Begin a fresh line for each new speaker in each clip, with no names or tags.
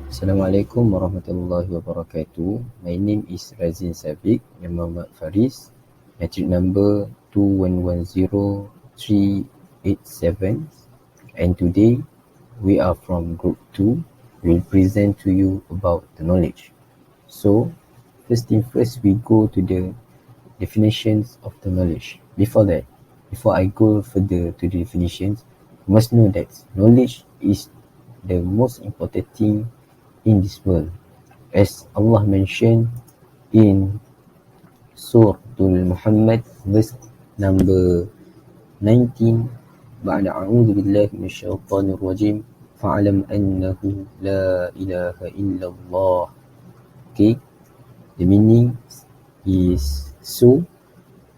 Assalamualaikum warahmatullahi wabarakatuh. My name is Razin Sabik bin Muhammad Faris. Matric number 2110387. And today we are from group 2. We'll present to you about the knowledge. So, first thing first, we go to the definitions of the knowledge. Before I go further to the definitions, you must know that knowledge is the most important thing in this world. As Allah mentioned in Surah Muhammad verse number 19, بعد أعوذ بالله من الشيطان الرجيم فاعلم أنه لا إله إلا الله. Okay, the meaning is so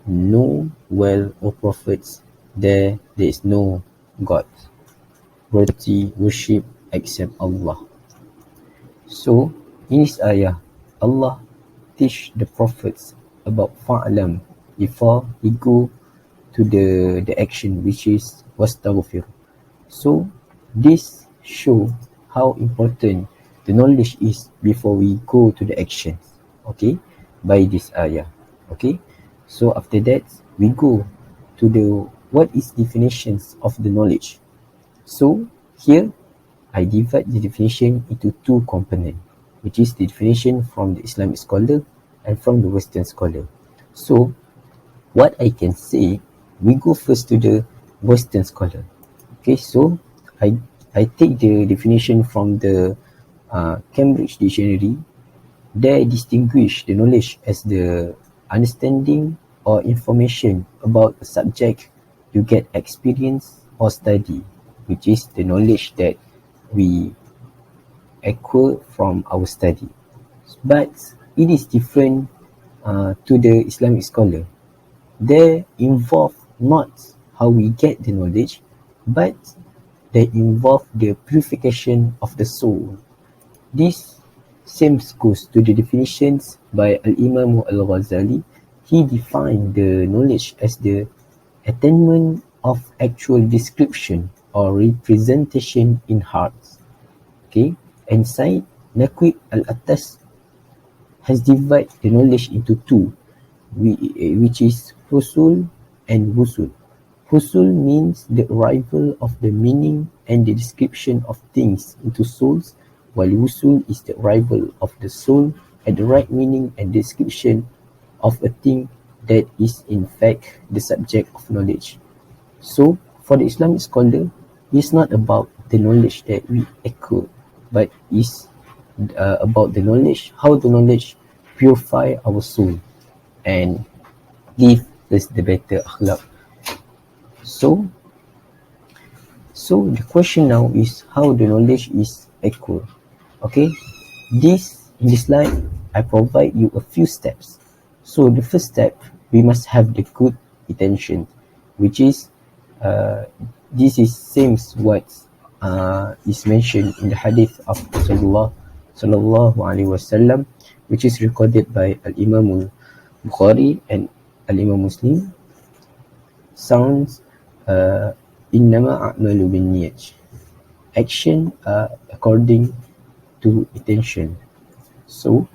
know well, O prophets, there is no God worthy worship except Allah. So, in this ayah, Allah teach the prophets about fa'lam before he go to the action, which is wastaghfir. So, this show how important the knowledge is before we go to the actions. Okay, by this ayah. Okay, so after that we go to the what is definitions of the knowledge. So here I divide the definition into two components, which is the definition from the Islamic scholar and from the Western scholar. So, what I can say, we go first to the Western scholar. Okay, so I take the definition from the Cambridge Dictionary. They distinguish the knowledge as the understanding or information about a subject you get experience or study, which is the knowledge that we acquire from our study. But it is different to the Islamic scholar. They involve not how we get the knowledge, but they involve the purification of the soul. This same goes to the definitions by Al-Imam Al-Ghazali. He defined the knowledge as the attainment of actual description or representation in hearts. Okay, and Said Naqi Al-Attas has divided the knowledge into two, which is husul and wusul. Husul means the arrival of the meaning and the description of things into souls, while wusul is the arrival of the soul at the right meaning and description of a thing that is in fact the subject of knowledge. So, for the Islamic scholar, it's not about the knowledge that we acquire, but it's about the knowledge, how the knowledge purify our soul and give us the better akhlaq. So the question now is how the knowledge is acquired. Okay, in this slide, I provide you a few steps. So the first step, we must have the good intention, which is this is same what is mentioned in the hadith of Rasulullah sallallahu alaihi wasallam, which is recorded by Al-Imam Bukhari and Al-Imam Muslim. Sounds innama a'malu binniyat. Action according to intention. So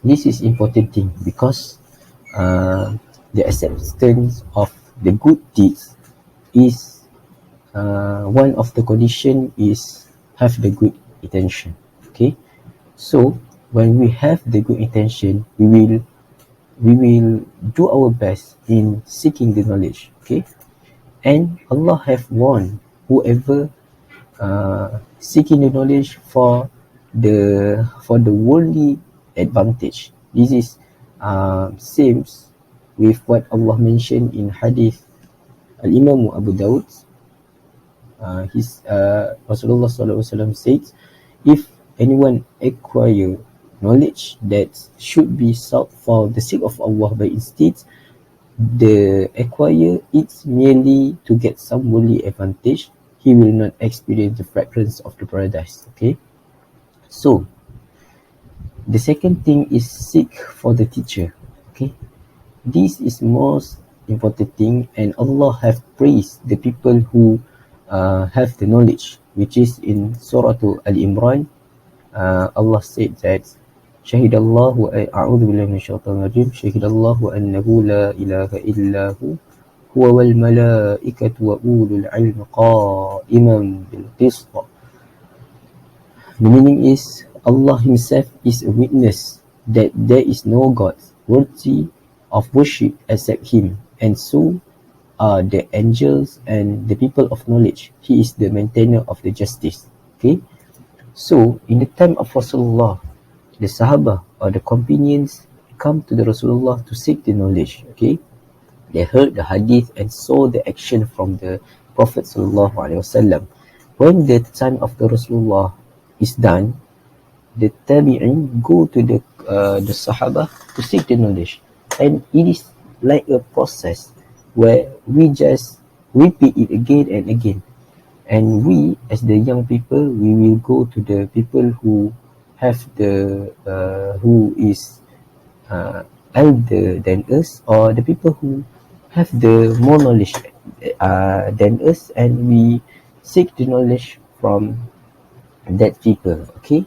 this is important thing because the acceptance of the good deeds is one of the condition is have the good intention. Okay, so when we have the good intention, we will do our best in seeking the knowledge. Okay, and Allah have warned whoever seeking the knowledge for the worldly advantage. This is same with what Allah mentioned in hadith Al-Imam Abu Dawud. Rasulullah SAW said, if anyone acquire knowledge that should be sought for the sake of Allah, but instead the acquire it merely to get some worldly advantage, he will not experience the fragrance of the paradise. Okay, so the second thing is seek for the teacher. Okay, this is most important thing, and Allah have praised the people who have the knowledge, which is in Surah Al-Imran. Allah said that Shahidallahu a'udhu billahi minash shaitanir rajim Shahidallahu annahu la ilaha illa huwa wal malaikatu wa ulul ilmi qa'iman bil qist. The meaning is Allah himself is a witness that there is no God worthy of worship except him, and so are the angels and the people of knowledge. He is the maintainer of the justice. Okay, so in the time of Rasulullah, the Sahaba or the companions come to the Rasulullah to seek the knowledge. Okay, they heard the hadith and saw the action from the Prophet Sallallahu Alaihi Wasallam. When the time of the Rasulullah is done, the tabi'in go to the Sahaba to seek the knowledge, and it is like a process where we just repeat it again and again. And we, as the young people, we will go to the people who have who is elder than us, or the people who have the more knowledge than us, and we seek the knowledge from that people. Okay,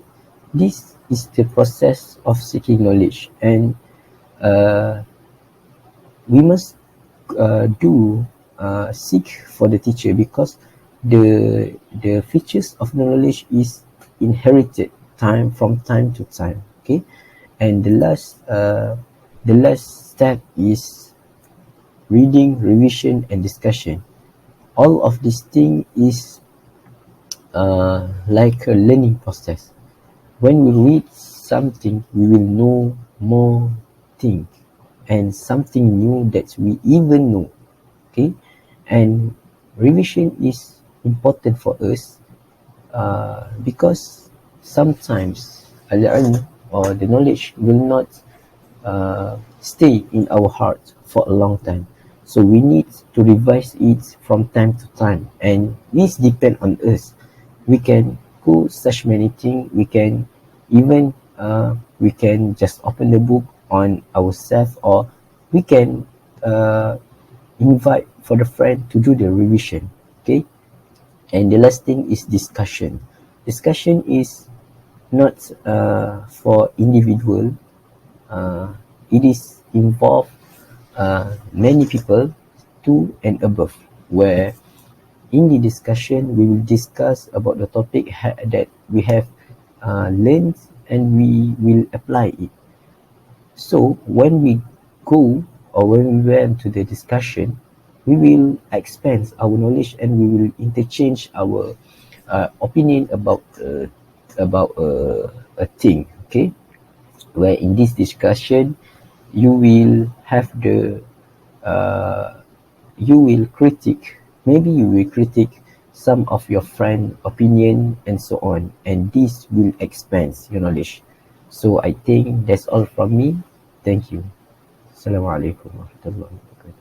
this is the process of seeking knowledge, and we must seek for the teacher, because the features of knowledge is inherited from time to time. Okay, and the last step is reading, revision, and discussion. All of these things is like a learning process. When we read something, we will know more things and something new that we even know. Okay, and revision is important for us because sometimes al-ilm or the knowledge will not stay in our heart for a long time. So we need to revise it from time to time, and this depends on us. We can do such many things. We can even we can just open the book on ourselves, or we can invite for the friend to do the revision. Okay, and the last thing is discussion. Discussion is not for individual. It is involve many people, two and above, where in the discussion we will discuss about the topic that we have learned, and we will apply it. So when we go, or when we went to the discussion, we will expand our knowledge, and we will interchange our opinion about a thing. Okay, where in this discussion you will have you will critique, maybe you will critique some of your friend opinion and so on, and this will expand your knowledge. So I think that's all from me. Thank you. Assalamualaikum warahmatullahi wabarakatuh.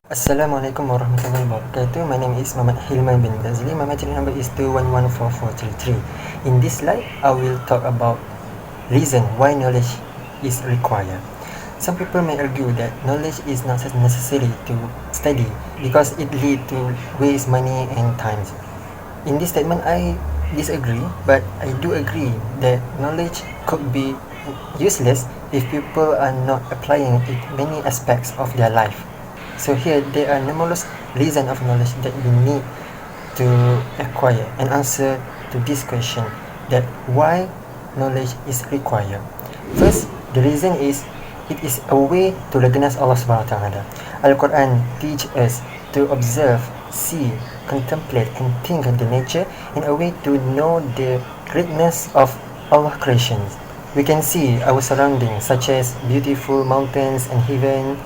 Assalamualaikum warahmatullahi wabarakatuh. My name is Muhammad Hilman bin Ghazali. My material number is 2114433. In this slide, I will talk about reason why knowledge is required. Some people may argue that knowledge is not necessary to study because it leads to waste money and time. In this statement, I disagree, but I do agree that knowledge could be useless if people are not applying it in many aspects of their life. So here there are numerous reasons of knowledge that we need to acquire and answer to this question, that why knowledge is required. First, the reason is it is a way to recognize Allah subhanahu wa ta'ala. Al-Quran teach us to observe, see, contemplate and think of the nature in a way to know the greatness of Allah's creations. We can see our surroundings, such as beautiful mountains and heaven,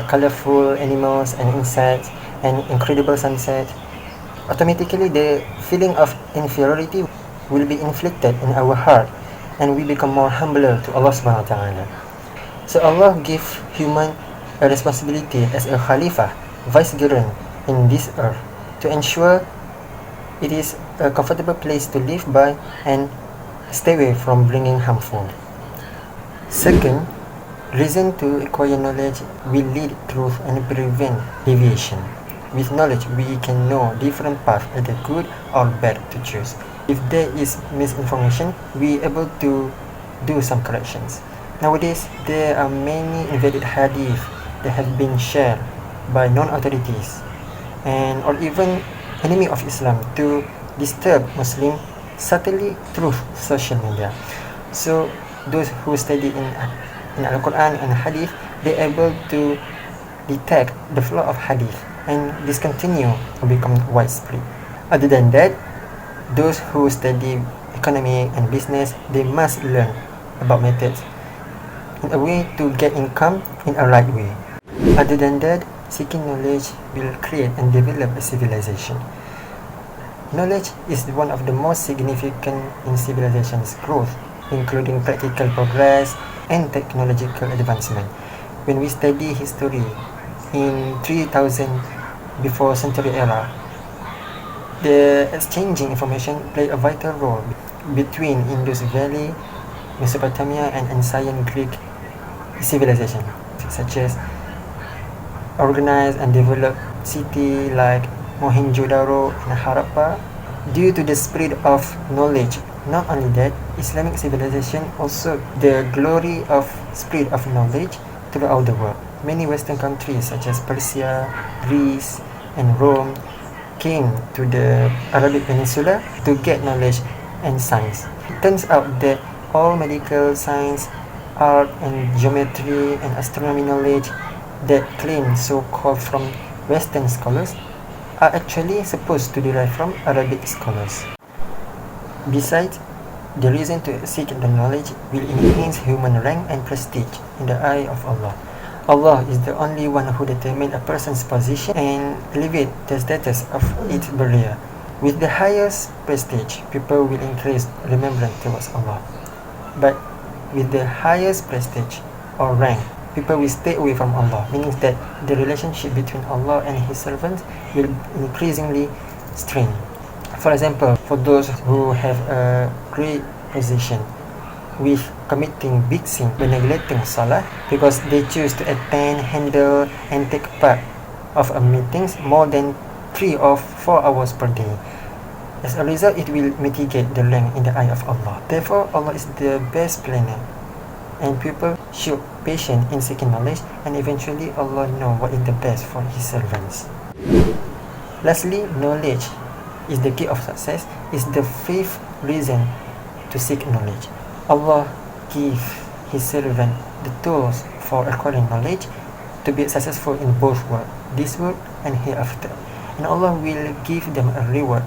colorful animals and insects, and incredible sunset. Automatically the feeling of inferiority will be inflicted in our heart, and we become more humbler to Allah subhanahu wa ta'ala. So Allah gave human a responsibility as a Khalifah, vicegerent in this earth, to ensure it is a comfortable place to live by and stay away from bringing harmful. Second, reason to acquire knowledge will lead truth and prevent deviation. With knowledge, we can know different paths, either good or bad, to choose. If there is misinformation, we are able to do some corrections. Nowadays, there are many invalid hadith that have been shared by non-authorities and or even enemy of Islam to disturb Muslim subtly through social media. So those who study in Al-Quran and Hadith, they are able to detect the flaw of Hadith and discontinue or become widespread. Other than that, those who study economy and business, they must learn about methods in a way to get income in a right way. Other than that, seeking knowledge will create and develop a civilization. Knowledge is one of the most significant in civilization's growth, including practical progress and technological advancement. When we study history in 3000 before century era, the exchanging information played a vital role between Indus Valley, Mesopotamia, and ancient Greek civilization, such as organized and developed city like Mohenjo-daro and Harappa due to the spread of knowledge. Not only that, Islamic civilization also the glory of spread of knowledge throughout the world. Many Western countries such as Persia, Greece, and Rome came to the Arabic Peninsula to get knowledge and science. It turns out that all medical science, art and geometry and astronomy knowledge that claim so-called from Western scholars are actually supposed to derive from Arabic scholars. Besides, the reason to seek the knowledge will enhance human rank and prestige in the eye of Allah. Allah is the only one who determines a person's position and elevate the status of its bearer. With the highest prestige, people will increase remembrance towards Allah. But with the highest prestige or rank, people will stay away from Allah, meaning that the relationship between Allah and His servants will increasingly strain. For example, for those who have a great position with committing big sin by neglecting salah because they choose to attend, handle, and take part of a meetings more than 3 or 4 hours per day. As a result, it will mitigate the rank in the eye of Allah. Therefore, Allah is the best planner, and people should patient in seeking knowledge, and eventually Allah know what is the best for His servants. Lastly, knowledge is the key of success, is the fifth reason to seek knowledge. Allah give His servant the tools for acquiring knowledge to be successful in both worlds, this world and hereafter. And Allah will give them a reward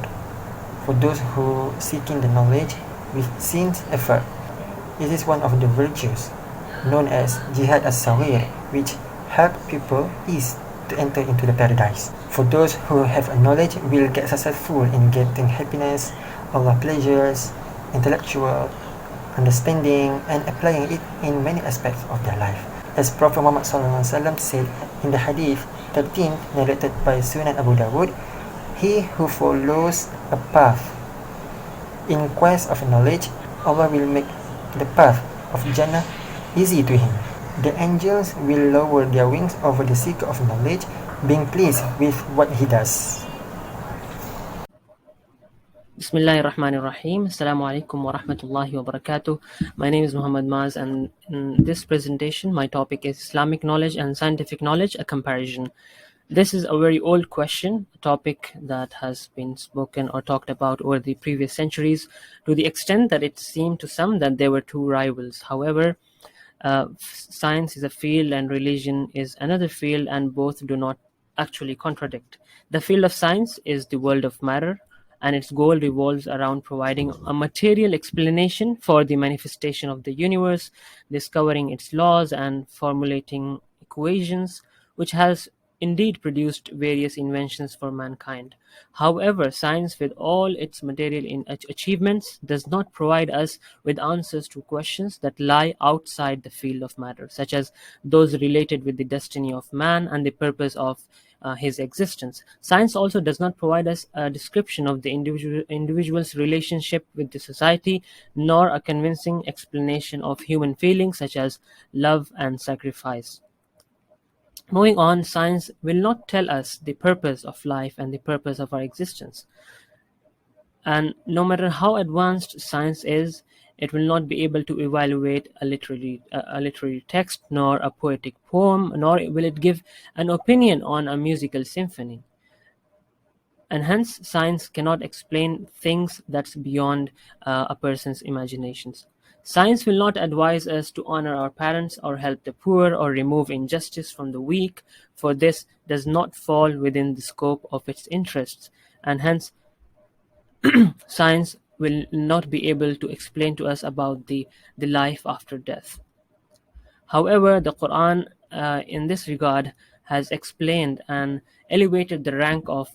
for those who seeking the knowledge with sincere effort. It is one of the virtues known as Jihad as-Sawir, which help people ease to enter into the paradise. For those who have a knowledge will get successful in getting happiness, Allah pleasures, intellectual understanding, and applying it in many aspects of their life. As Prophet Muhammad SAW said in the Hadith 13 narrated by Sunan Abu Dawud, he who follows a path in quest of knowledge, Allah will make the path of Jannah easy to him. The angels will lower their wings over the seeker of knowledge, being pleased with what he does.
Bismillahirrahmanirrahim. Assalamu alaikum wa rahmatullahi wa barakatuh. My name is Muhammad Maz, and in this presentation, my topic is Islamic knowledge and scientific knowledge, a comparison. This is a very old question, a topic that has been spoken or talked about over the previous centuries, to the extent that it seemed to some that there were two rivals. However, science is a field and religion is another field, and both do not actually contradict. The field of science is the world of matter, and its goal revolves around providing a material explanation for the manifestation of the universe, discovering its laws, and formulating equations, which has indeed produced various inventions for mankind. However, science, with all its material achievements, does not provide us with answers to questions that lie outside the field of matter, such as those related with the destiny of man and the purpose of his existence. Science also does not provide us a description of the individual's relationship with the society, nor a convincing explanation of human feelings such as love and sacrifice. Moving on, science will not tell us the purpose of life and the purpose of our existence. And no matter how advanced science is, it will not be able to evaluate a literary text, nor a poetic poem, nor will it give an opinion on a musical symphony. And hence, science cannot explain things that's beyond a person's imaginations. Science will not advise us to honor our parents or help the poor or remove injustice from the weak, for this does not fall within the scope of its interests, and hence science will not be able to explain to us about the life after death. However, the Quran, in this regard, has explained and elevated the rank of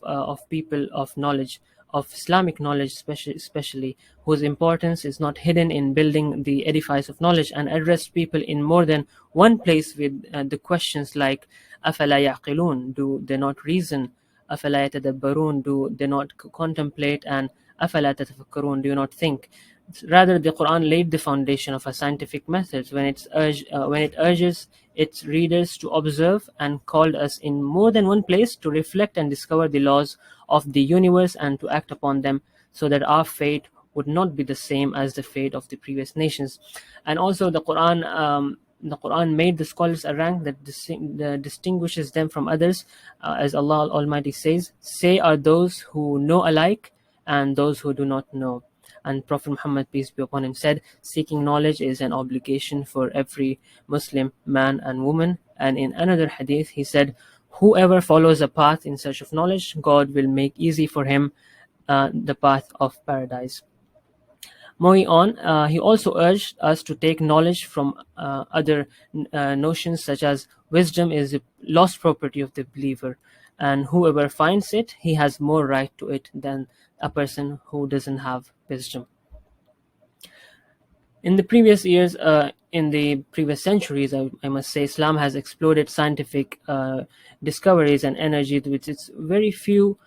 people of knowledge, of Islamic knowledge, especially, whose importance is not hidden in building the edifice of knowledge, and addressed people in more than one place with the questions like أَفَلَا يَعْقِلُونَ, do they not reason? أَفَلَا يَتَدَبَّرُونَ, do they not contemplate? And أَفَلَا تَتَفَكَّرُونَ, do you not think? Rather, the Quran laid the foundation of a scientific method when it urges its readers to observe, and called us in more than one place to reflect and discover the laws of the universe and to act upon them, so that our fate would not be the same as the fate of the previous nations. And also, the Quran made the scholars a rank that distinguishes them from others, as Allah Almighty says, "Say are those who know alike and those who do not know." And Prophet Muhammad, peace be upon him, said, "Seeking knowledge is an obligation for every Muslim man and woman." And in another hadith, he said, "Whoever follows a path in search of knowledge, God will make easy for him the path of paradise." Moving on, he also urged us to take knowledge from other notions, such as wisdom is a lost property of the believer, and whoever finds it, he has more right to it than a person who doesn't have wisdom. In the previous years, in the previous centuries, I must say, Islam has exploded scientific discoveries and energy, which is very few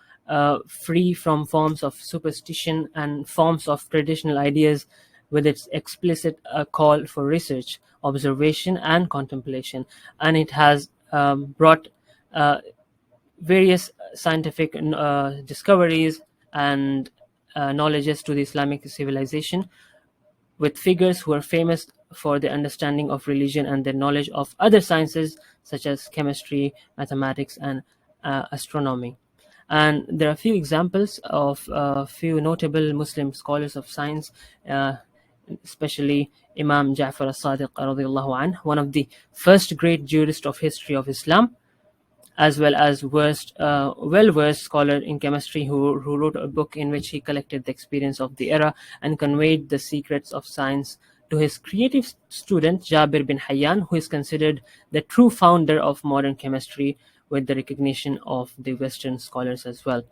free from forms of superstition and forms of traditional ideas, with its explicit call for research, observation, and contemplation. And it has brought various scientific discoveries and knowledges to the Islamic civilization, with figures who are famous for their understanding of religion and their knowledge of other sciences such as chemistry, mathematics, and astronomy. And there are a few examples of a few notable Muslim scholars of science, uh, especially Imam Ja'far as-Sadiq radiallahu anh, one of the first great jurists of history of Islam, as well as well-versed scholar in chemistry who wrote a book in which he collected the experience of the era and conveyed the secrets of science to his creative student Jabir bin Hayyan, who is considered the true founder of modern chemistry, with the recognition of the Western scholars as well.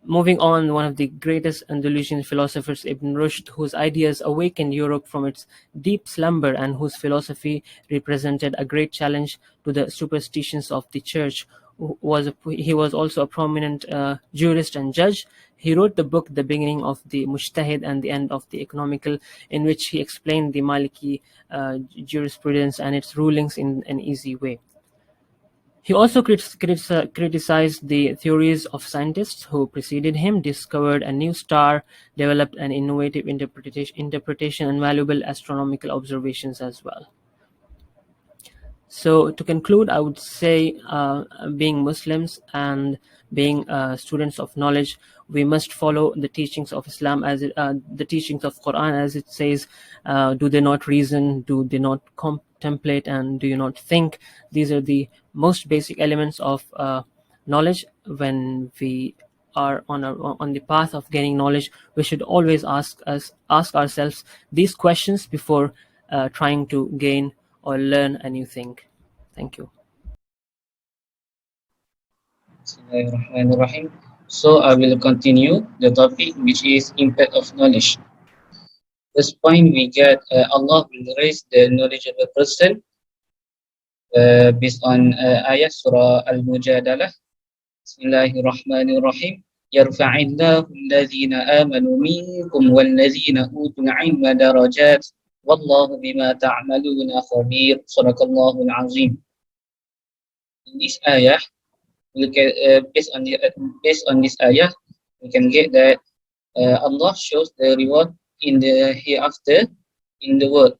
Moving on, one of the greatest Andalusian philosophers, Ibn Rushd, whose ideas awakened Europe from its deep slumber and whose philosophy represented a great challenge to the superstitions of the church, he was also a prominent jurist and judge. He wrote the book The Beginning of the Mujtahid and the End of the Economical, in which he explained the Maliki jurisprudence and its rulings in an easy way. He also criticized the theories of scientists who preceded him, discovered a new star, developed an innovative interpretation, and valuable astronomical observations as well. So, to conclude, I would say, being Muslims and being students of knowledge, we must follow the teachings of Islam, the teachings of Quran, as it says, "Do they not reason? Do they not contemplate? And do you not think?" These are the most basic elements of knowledge. When we are on the path of gaining knowledge, we should always ask ourselves these questions before trying to gain or learn a new thing. Thank you.
Bismillahirrahmanirrahim. So I will continue the topic, which is impact of knowledge. First point we get, Allah will raise the knowledgeable person based on ayat surah Al-Mujadalah. Bismillahirrahmanirrahim. Yarfa'illahu alladhina amanu minkum walladhina utul ilma darajat wallahu bima ta'maluna khabir. Sadaqallahu al-azim. In this ayah, we can based on this ayah, we can get that Allah shows the reward in the hereafter in the world.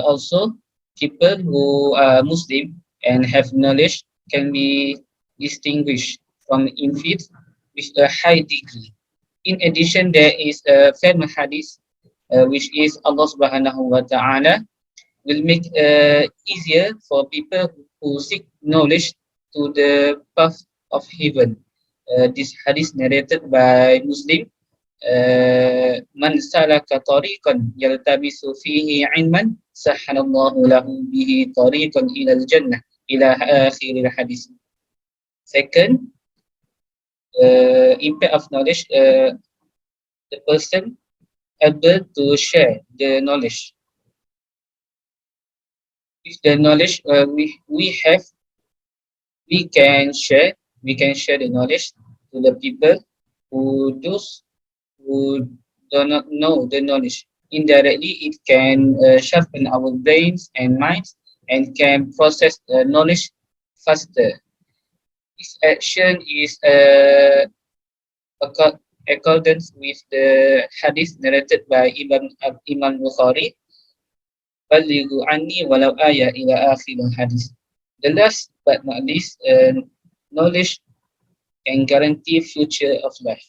Also, people who are Muslim and have knowledge can be distinguished from infidels with a high degree. In addition, there is a famous hadith, which is Allah Subhanahu wa Taala will make easier for people who seek knowledge to the path of heaven. This hadith narrated by Muslim. Man salaka tariqan yaltamisu fihi ilman sahhalallahu lahu bihi tariqan ila al-jannah ila akhir hadis. Second, impact of knowledge, the person able to share the knowledge. With the knowledge we have, we can share the knowledge to the people who those who do not know the knowledge. Indirectly, it can sharpen our brains and minds and can process the knowledge faster. This action is accordance with the hadith narrated by Imam Bukhari. Balighu anni walau ayah ila akhir hadith. The last but not least, knowledge can guarantee future of life.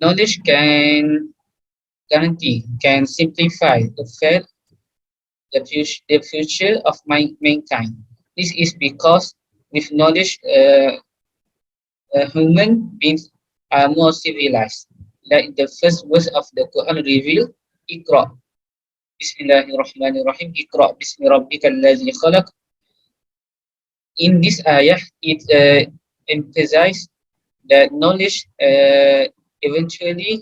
Knowledge can simplify the future of mankind. This is because with knowledge, human beings are more civilized. Like the first verse of the Quran revealed, Iqra. Bismillahirrahmanirrahim. Iqra bismi rabbikal ladzi khalaq. In this ayah, it emphasizes that knowledge eventually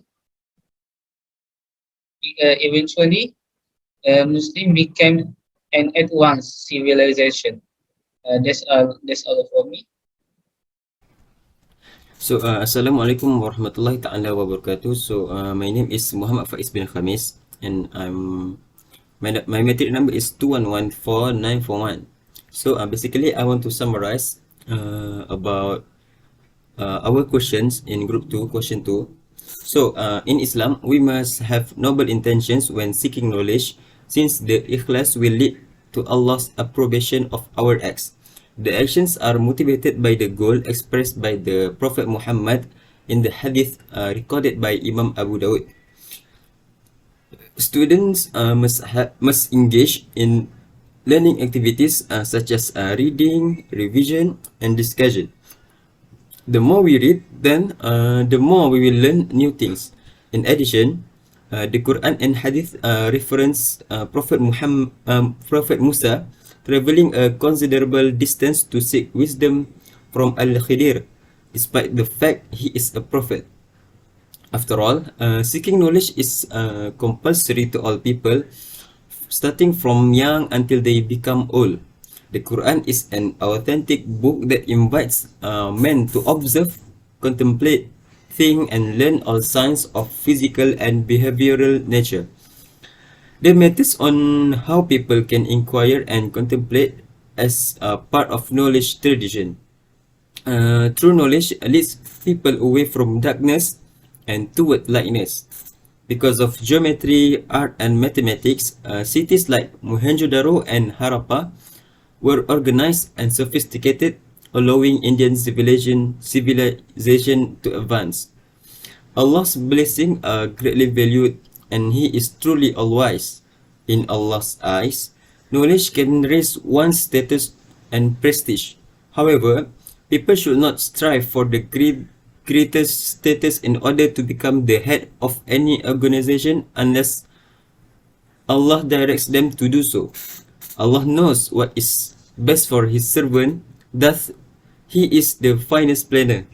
Muslim became an advanced civilization. That's all for me.
So, Assalamualaikum warahmatullahi ta'ala wabarakatuh. So, my name is Muhammad Faiz bin Khamis, and my metric number is 2114941. So, basically, I want to summarize about our questions in group 2, question 2. So, in Islam, we must have noble intentions when seeking knowledge, since the ikhlas will lead to Allah's approbation of our acts. The actions are motivated by the goal expressed by the Prophet Muhammad in the hadith recorded by Imam Abu Dawud. Students must engage in learning activities such as reading, revision, and discussion. The more we read, then the more we will learn new things. In addition, the Quran and Hadith reference Prophet Musa traveling a considerable distance to seek wisdom from Al-Khidir, despite the fact he is a prophet. After all, seeking knowledge is compulsory to all people, starting from young until they become old. The Quran is an authentic book that invites men to observe, contemplate, think, and learn all signs of physical and behavioral nature. The methods on how people can inquire and contemplate as a part of knowledge tradition. True knowledge leads people away from darkness and toward lightness. Because of geometry, art, and mathematics, cities like Mohenjo-daro and Harappa were organized and sophisticated, allowing Indian civilization to advance. Allah's blessings are greatly valued, and He is truly all-wise. In Allah's eyes, knowledge can raise one's status and prestige. However, people should not strive for the greatest status in order to become the head of any organization unless Allah directs them to do so. Allah knows what is best for His servant, thus He is the finest planner.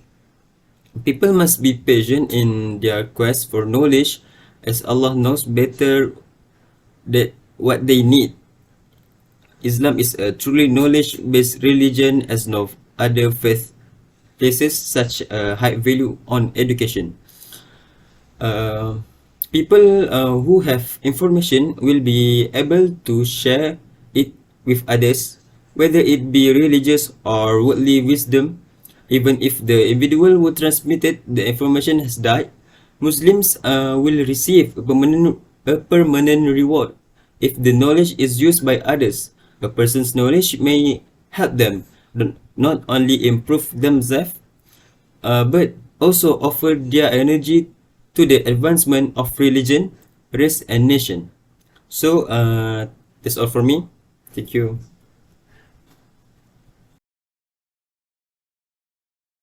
People must be patient in their quest for knowledge, as Allah knows better what they need. Islam is a truly knowledge-based religion, as no other faith places such a high value on education. People who have information will be able to share it with others, whether it be religious or worldly wisdom. Even if the individual who transmitted the information has died, Muslims will receive a permanent reward. If the knowledge is used by others, a person's knowledge may help them not only improve themselves, but also offer their energy to the advancement of religion, race, and nation. So that's all for me. Thank you.